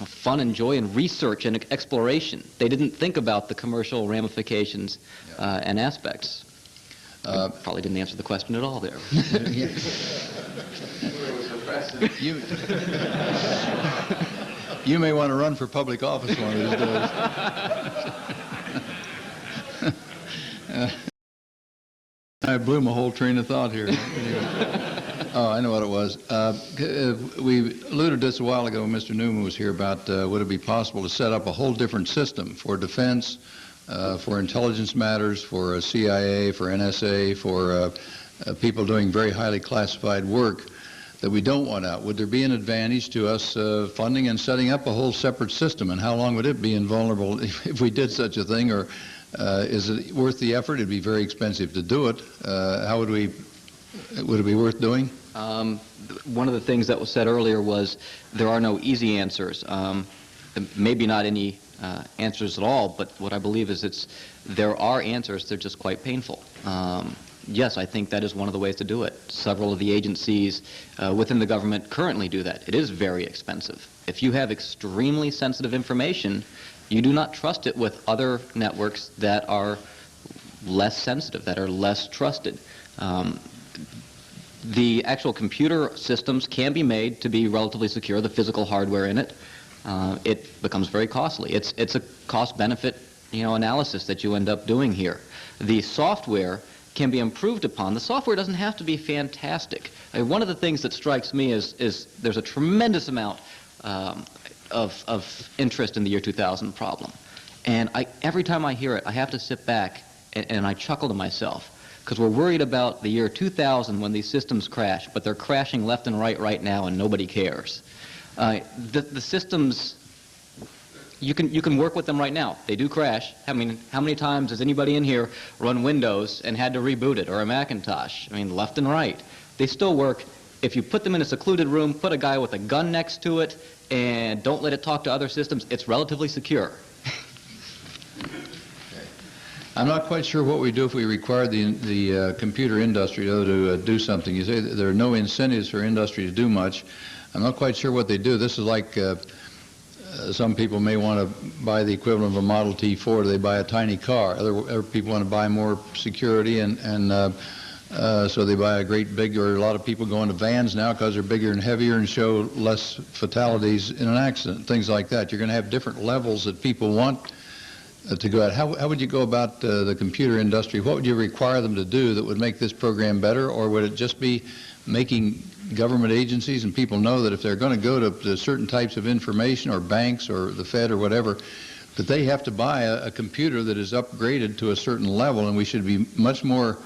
fun and joy and research and exploration. They didn't think about the commercial ramifications and aspects. Probably didn't answer the question at all there. You may want to run for public office one of these days. I blew my whole train of thought here. Oh, I know what it was. We alluded this a while ago when Mr. Neumann was here about would it be possible to set up a whole different system for defense, for intelligence matters, for CIA, for NSA, for people doing very highly classified work that we don't want out. Would there be an advantage to us funding and setting up a whole separate system, and how long would it be invulnerable if we did such a thing, or is it worth the effort? It'd be very expensive to do it. Would it be worth doing? One of the things that was said earlier was there are no easy answers. Maybe not any answers at all, but what I believe is there are answers, they're just quite painful. Yes, I think that is one of the ways to do it. Several of the agencies within the government currently do that. It is very expensive. If you have extremely sensitive information, you do not trust it with other networks that are less sensitive, that are less trusted. The actual computer systems can be made to be relatively secure, the physical hardware in it. It becomes very costly. It's a cost-benefit, analysis that you end up doing here. The software can be improved upon. The software doesn't have to be fantastic. One of the things that strikes me is there's a tremendous amount of interest in the year 2000 problem. And every time I hear it, I have to sit back and I chuckle to myself, because we're worried about the year 2000 when these systems crash, but they're crashing left and right now, and nobody cares. The systems, you can work with them right now. They do crash. I mean, how many times has anybody in here run Windows and had to reboot it, or a Macintosh? I mean, left and right. They still work. If you put them in a secluded room, put a guy with a gun next to it, and don't let it talk to other systems, it's relatively secure. I'm not quite sure what we do if we require the computer industry, though, to do something. You say that there are no incentives for industry to do much. I'm not quite sure what they do. This is like some people may want to buy the equivalent of a Model T Ford. They buy a tiny car. Other people want to buy more security, and so they buy a great big, or a lot of people go into vans now because they're bigger and heavier and show less fatalities in an accident, things like that. You're going to have different levels that people want to go at. How would you go about the computer industry? What would you require them to do that would make this program better, or would it just be making government agencies and people know that if they're going to go to certain types of information, or banks or the Fed or whatever, that they have to buy a computer that is upgraded to a certain level, and we should be much more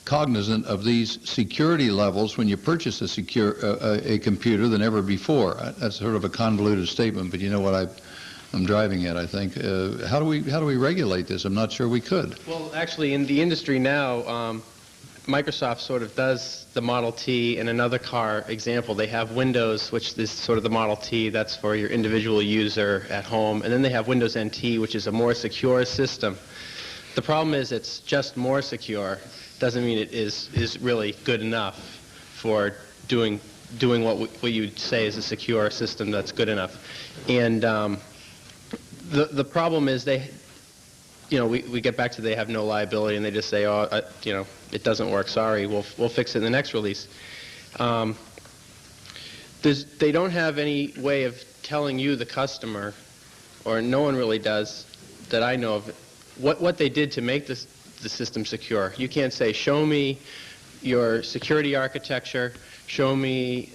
cognizant of these security levels when you purchase a computer than ever before. That's sort of a convoluted statement, but you know what I'm driving at, I think. How do we regulate this? I'm not sure we could. Well, actually, in the industry now, Microsoft sort of does the Model T in another car example. They have Windows, which is sort of the Model T, that's for your individual user at home, and then they have Windows NT, which is a more secure system. The problem is it's just more secure. Doesn't mean it is really good enough for doing what you'd say is a secure system that's good enough. And the problem is we get back to they have no liability, and they just say, it doesn't work, sorry, we'll fix it in the next release. They don't have any way of telling you, the customer, or no one really does that I know of, what they did to make the system secure. You can't say, show me your security architecture, show me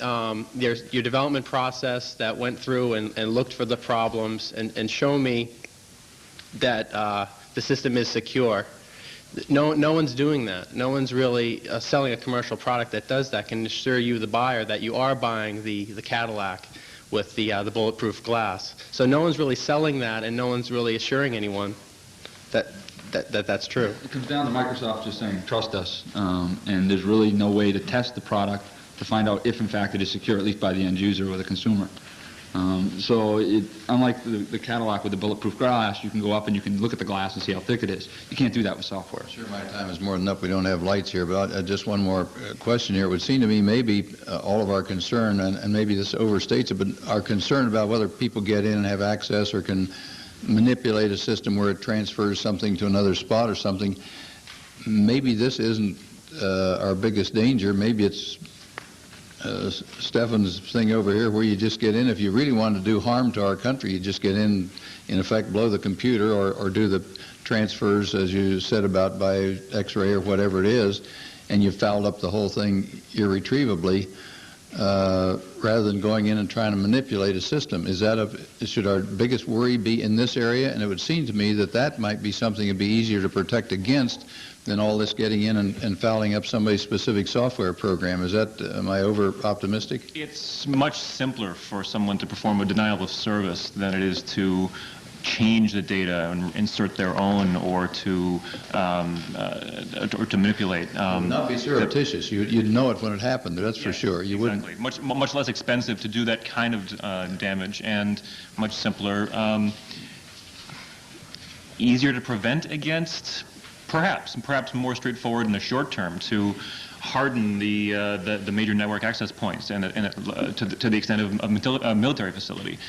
your development process that went through and looked for the problems, and show me that the system is secure. No one's doing that. No one's really selling a commercial product that does that, can assure you, the buyer, that you are buying the Cadillac with the bulletproof glass. So no one's really selling that, and no one's really assuring anyone that's true. It comes down to Microsoft just saying, trust us, and there's really no way to test the product to find out if, in fact, it is secure, at least by the end user or the consumer. So unlike the Cadillac with the bulletproof glass, you can go up and you can look at the glass and see how thick it is. You can't do that with software. Sure, my time is more than up. We don't have lights here, but just one more question here. It would seem to me maybe all of our concern, and maybe this overstates it, but our concern about whether people get in and have access or can manipulate a system where it transfers something to another spot or something, maybe this isn't our biggest danger. Maybe it's Stefan's thing over here, where you just get in. If you really want to do harm to our country, you just get in effect, blow the computer, or do the transfers, as you said, about by X-ray or whatever it is, and you've fouled up the whole thing irretrievably, rather than going in and trying to manipulate a system. Should our biggest worry be in this area? And it would seem to me that might be something that'd be easier to protect against than all this getting in and fouling up somebody's specific software program. Am I over-optimistic? It's much simpler for someone to perform a denial of service than it is to change the data and insert their own or to manipulate. Not be surreptitious. You'd know it when it happened. That's for sure. You exactly. Much less expensive to do that kind of damage, and much simpler. Easier to prevent against, perhaps more straightforward in the short term to harden the major network access points and to the extent of a military facility,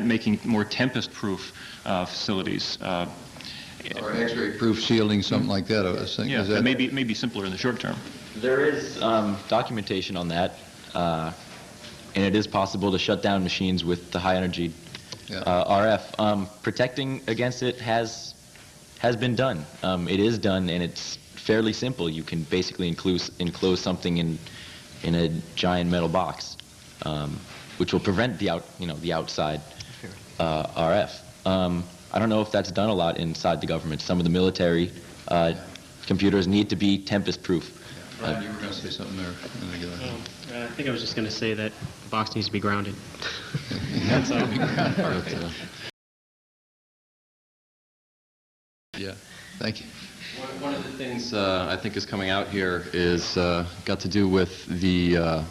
making more tempest-proof facilities. Or X-ray-proof shielding, something like that. I was thinking. Yeah, that may be simpler in the short term. There is documentation on that, and it is possible to shut down machines with the high-energy RF. Protecting against it has been done. It is done, and it's fairly simple. You can basically enclose something in a giant metal box, which will prevent the outside RF. I don't know if that's done a lot inside the government. Some of the military computers need to be tempest-proof. Brian, you were going to say something there. I think I was just going to say that the box needs to be grounded. That's all. Yeah, thank you. One of the things I think is coming out here is got to do with the,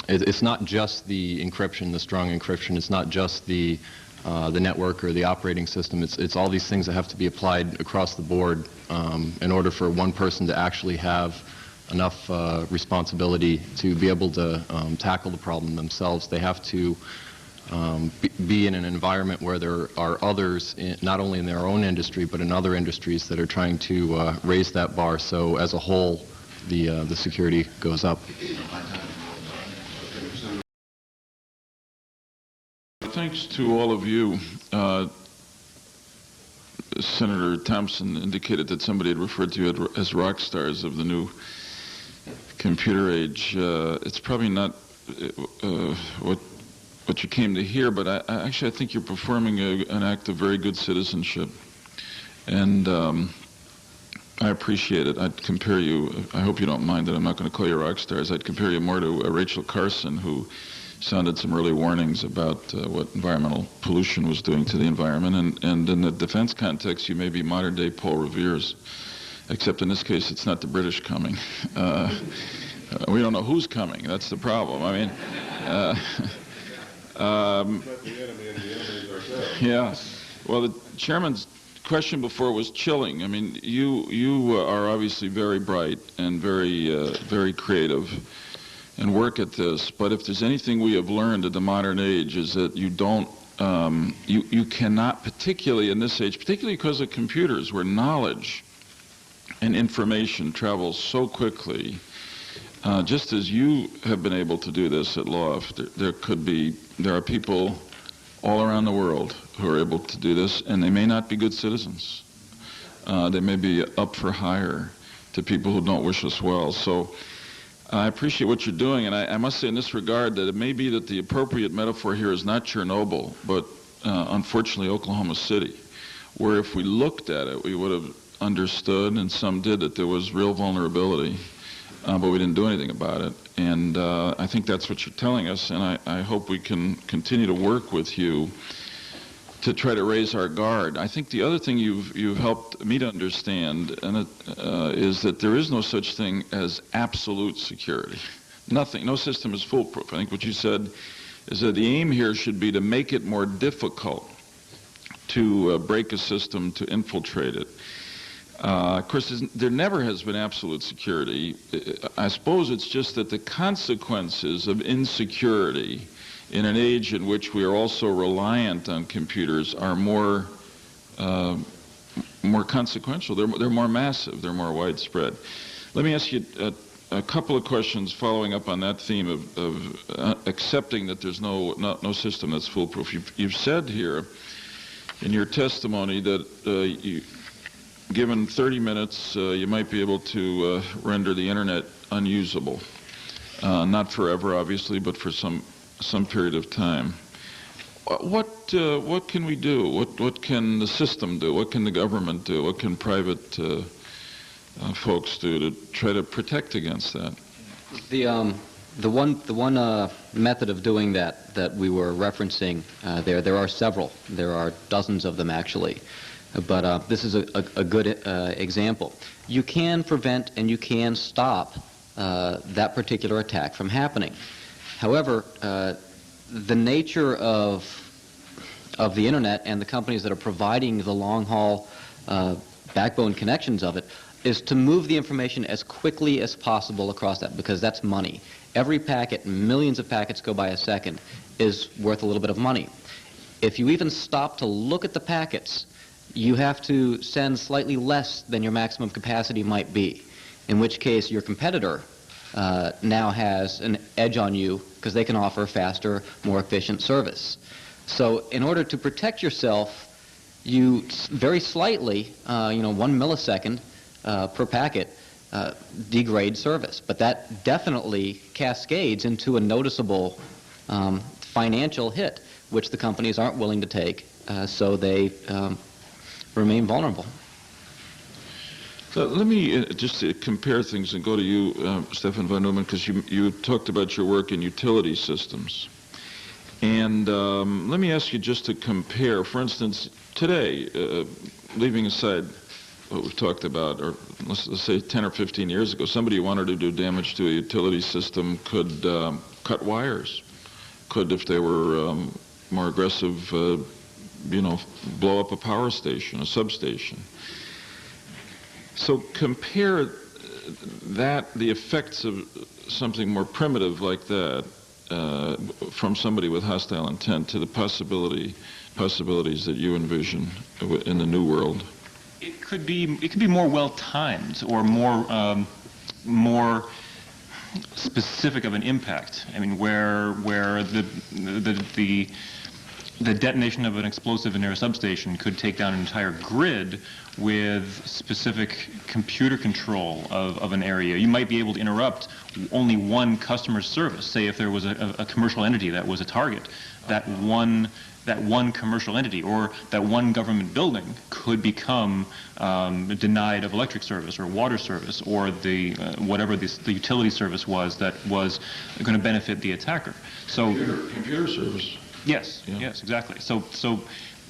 it's not just the encryption, the strong encryption, it's not just the network or the operating system, it's all these things that have to be applied across the board in order for one person to actually have enough responsibility to be able to tackle the problem themselves. They have to be in an environment where there are others, not only in their own industry, but in other industries that are trying to raise that bar, so as a whole, the security goes up. Thanks to all of you. Senator Thompson indicated that somebody had referred to you as rock stars of the new computer age. It's probably not what you came to hear, but I think you're performing an act of very good citizenship, and I appreciate it. I'd compare you, I hope you don't mind that I'm not going to call you rock stars, I'd compare you more to Rachel Carson, who sounded some early warnings about what environmental pollution was doing to the environment, and in the defense context, you may be modern-day Paul Revere's, except in this case, it's not the British coming. We don't know who's coming, that's the problem. I mean, yeah. Well, the chairman's question before was chilling. I mean, you are obviously very bright and very creative and work at this. But if there's anything we have learned at the modern age is that you don't, you cannot, particularly in this age, particularly because of computers, where knowledge and information travels so quickly. Just as you have been able to do this at L0pht, there are people all around the world who are able to do this, and they may not be good citizens. They may be up for hire to people who don't wish us well. So I appreciate what you're doing, and I must say in this regard that it may be that the appropriate metaphor here is not Chernobyl, but unfortunately Oklahoma City, where if we looked at it, we would have understood, and some did, that there was real vulnerability. But we didn't do anything about it, and I think that's what you're telling us, and I hope we can continue to work with you to try to raise our guard. I think the other thing you've helped me to understand is that there is no such thing as absolute security. Nothing, no system is foolproof. I think what you said is that the aim here should be to make it more difficult to break a system, to infiltrate it. Of course, there never has been absolute security. I suppose it's just that the consequences of insecurity in an age in which we are also reliant on computers are more consequential. They're more massive. They're more widespread. Let me ask you a couple of questions following up on that theme of accepting that there's no system that's foolproof. You've said here in your testimony that given 30 minutes, you might be able to render the internet unusable. Not forever, obviously, but for some period of time. What can we do? What can the system do? What can the government do? What can private folks do to try to protect against that? The one method of doing that we were referencing there are several. There are dozens of them actually, but this is a good example. You can prevent and you can stop that particular attack from happening. However, the nature of the internet and the companies that are providing the long-haul backbone connections of it is to move the information as quickly as possible across that, because that's money. Every packet, millions of packets go by a second, is worth a little bit of money. If you even stop to look at the packets, you have to send slightly less than your maximum capacity might be, in which case your competitor now has an edge on you because they can offer faster, more efficient service. So in order to protect yourself, you very slightly, 1 millisecond per packet, degrade service. But that definitely cascades into a noticeable financial hit, which the companies aren't willing to take, so they remain vulnerable. So let me just compare things and go to you, Stefan von Neumann, because you talked about your work in utility systems. And let me ask you just to compare, for instance, today, leaving aside what we've talked about, or let's say 10 or 15 years ago, somebody who wanted to do damage to a utility system could cut wires, could, if they were more aggressive, blow up a power station, a substation. So compare the effects of something more primitive like that from somebody with hostile intent to the possibilities that you envision in the new world. It could be more well timed or more specific of an impact. I mean, where the detonation of an explosive near a substation could take down an entire grid with specific computer control of an area. You might be able to interrupt only one customer's service. Say if there was a commercial entity that was a target, that one commercial entity or that one government building could become denied of electric service or water service or whatever the utility service was that was going to benefit the attacker. So computer service. Yes, yeah. Yes, exactly. So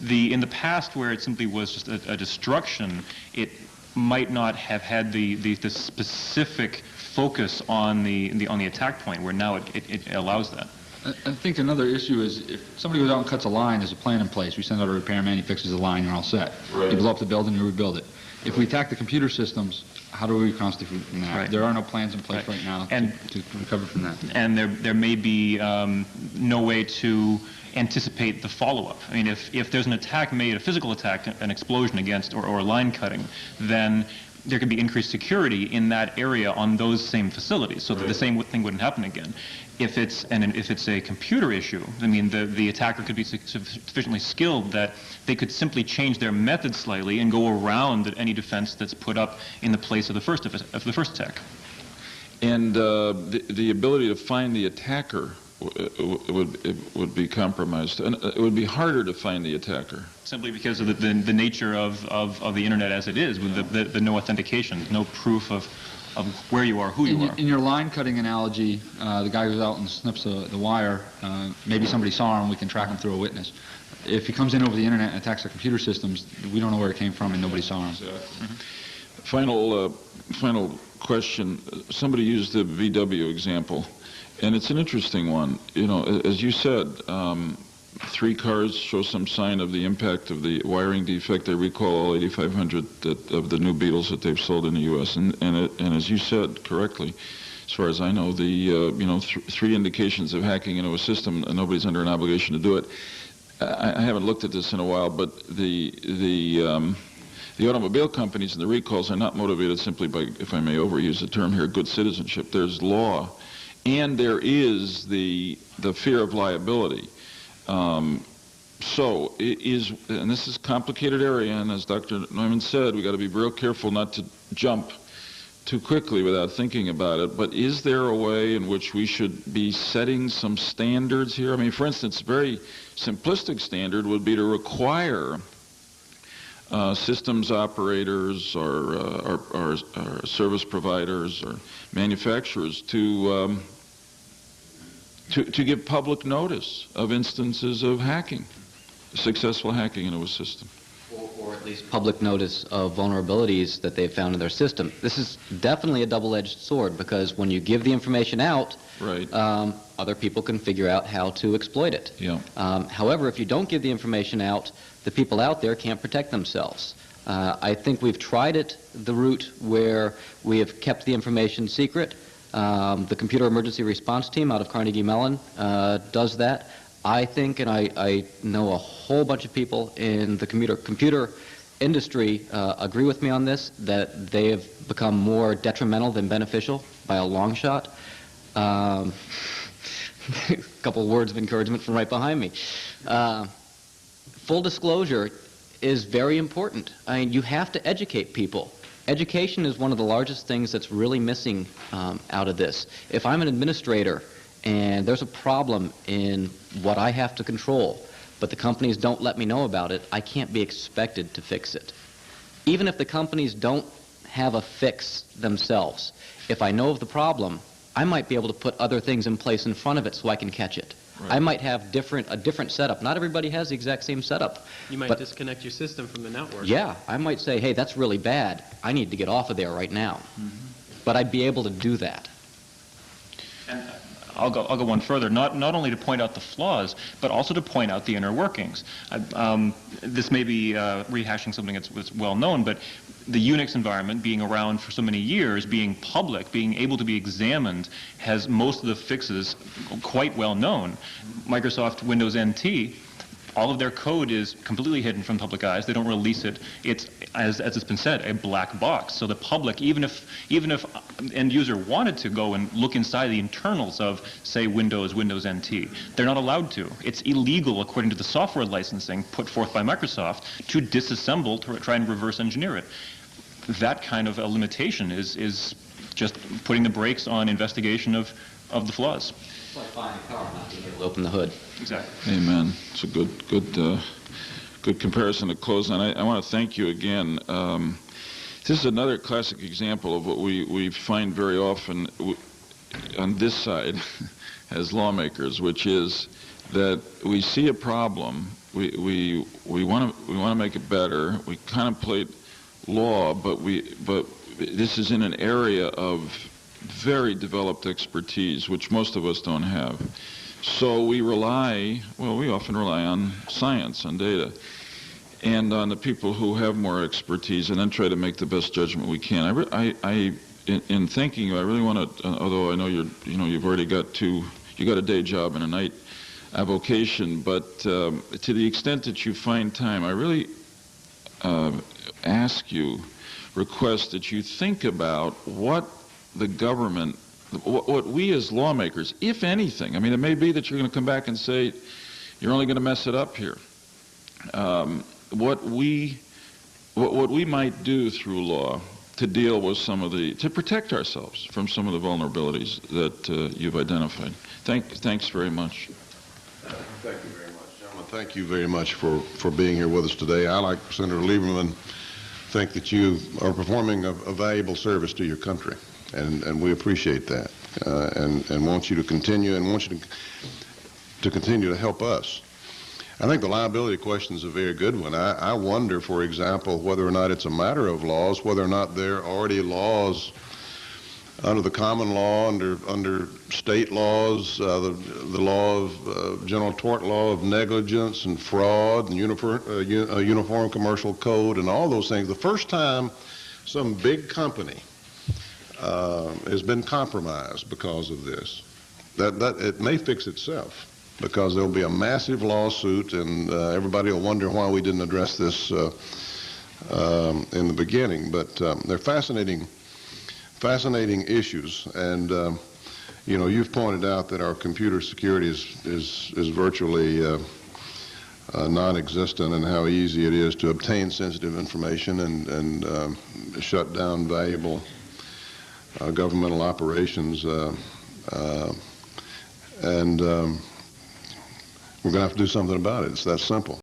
in the past, where it simply was just a destruction, it might not have had the specific focus on the attack point, where now it allows that. I think another issue is if somebody goes out and cuts a line, there's a plan in place. We send out a repairman, he fixes the line, you're all set. Right. You blow up the building, you rebuild it. If we attack the computer systems, how do we reconstitute from that? Right. There are no plans in place right now to recover from that. And there may be no way to anticipate the follow-up. I mean, if there's an attack made, a physical attack, an explosion against or line cutting, then there could be increased security in that area on those same facilities, so that the same thing wouldn't happen again. If it's a computer issue, I mean, the attacker could be sufficiently skilled that they could simply change their method slightly and go around any defense that's put up in the place of the first attack. And the ability to find the attacker would be compromised, and it would be harder to find the attacker. Simply because of the nature of the internet as it is, with the no authentication, no proof of where you are, who you are. In your line cutting analogy, the guy goes out and snips the wire, maybe somebody saw him, we can track him through a witness. If he comes in over the internet and attacks our computer systems, we don't know where it came from and nobody saw him. Exactly. Final question. Somebody used the VW example, and it's an interesting one. You know, as you said, 3 cars show some sign of the impact of the wiring defect. They recall all 8,500 of the new Beetles that they've sold in the U.S. And as you said correctly, as far as I know, the 3 indications of hacking into a system, and nobody's under an obligation to do it. I haven't looked at this in a while, but the automobile companies and the recalls are not motivated simply by, if I may overuse the term here, good citizenship. There's law, and there is the fear of liability. So it is, and this is a complicated area, and as Dr. Neumann said, we've got to be real careful not to jump too quickly without thinking about it, but is there a way in which we should be setting some standards here? I mean, for instance, a very simplistic standard would be to require systems operators or service providers or manufacturers to to give public notice of instances of hacking, successful hacking into a system. Or at least public notice of vulnerabilities that they've found in their system. This is definitely a double-edged sword, because when you give the information out, right, other people can figure out how to exploit it. Yeah. However, if you don't give the information out, the people out there can't protect themselves. I think we've tried it the route where we have kept the information secret. The Computer Emergency Response Team out of Carnegie Mellon does that. I think, and I know a whole bunch of people in the computer industry agree with me on this, that they have become more detrimental than beneficial by a long shot. A couple words of encouragement from right behind me. Full disclosure is very important. I mean, you have to educate people. Education is one of the largest things that's really missing out of this. If I'm an administrator and there's a problem in what I have to control, but the companies don't let me know about it, I can't be expected to fix it. Even if the companies don't have a fix themselves, if I know of the problem, I might be able to put other things in place in front of it so I can catch it. Right. I might have a different setup. Not everybody has the exact same setup. You might disconnect your system from the network. Yeah, I might say, hey, that's really bad. I need to get off of there right now. Mm-hmm. But I'd be able to do that. And I'll go one further, not only to point out the flaws, but also to point out the inner workings. This may be rehashing something that's well known, but the Unix environment, being around for so many years, being public, being able to be examined, has most of the fixes quite well known. Microsoft Windows NT, all of their code is completely hidden from public eyes. They don't release it. It's, as it's been said, a black box. So the public, even if an end user wanted to go and look inside the internals of, say, Windows NT, they're not allowed to. It's illegal, according to the software licensing put forth by Microsoft, to disassemble, to try and reverse engineer it. That kind of a limitation is just putting the brakes on investigation of the flaws. It's like buying a car, not being able to open the hood. Exactly. Amen. It's a good comparison to close on. I want to thank you again. This is another classic example of what we find very often on this side as lawmakers, which is that we see a problem, we want to make it better, we contemplate law, but this is in an area of very developed expertise, which most of us don't have. So we often rely on science, on data, and on the people who have more expertise, and then try to make the best judgment we can. In thinking, I really want to, although I know you've already got you got a day job and a night avocation, but to the extent that you find time, I really request that you think about what the government, what we as lawmakers, if anything, I mean, it may be that you're going to come back and say, you're only going to mess it up here. What we might do through law to deal with to protect ourselves from some of the vulnerabilities that you've identified. Thanks very much. Thank you very much, gentlemen. Thank you very much for being here with us today. I, like Senator Lieberman, think that you are performing a valuable service to your country, and we appreciate that, and want you to continue, and want you to continue to help us. I think the liability question is a very good one. I wonder, for example, whether or not it's a matter of laws, whether or not there are already laws under the common law, under state laws, the law of general tort law of negligence and fraud and uniform commercial code and all those things. The first time some big company has been compromised because of this, that it may fix itself, because there'll be a massive lawsuit, and everybody will wonder why we didn't address this in the beginning. But they're fascinating issues, and you've pointed out that our computer security is virtually non-existent, and how easy it is to obtain sensitive information and shut down valuable governmental operations, and we're going to have to do something about it. It's that simple.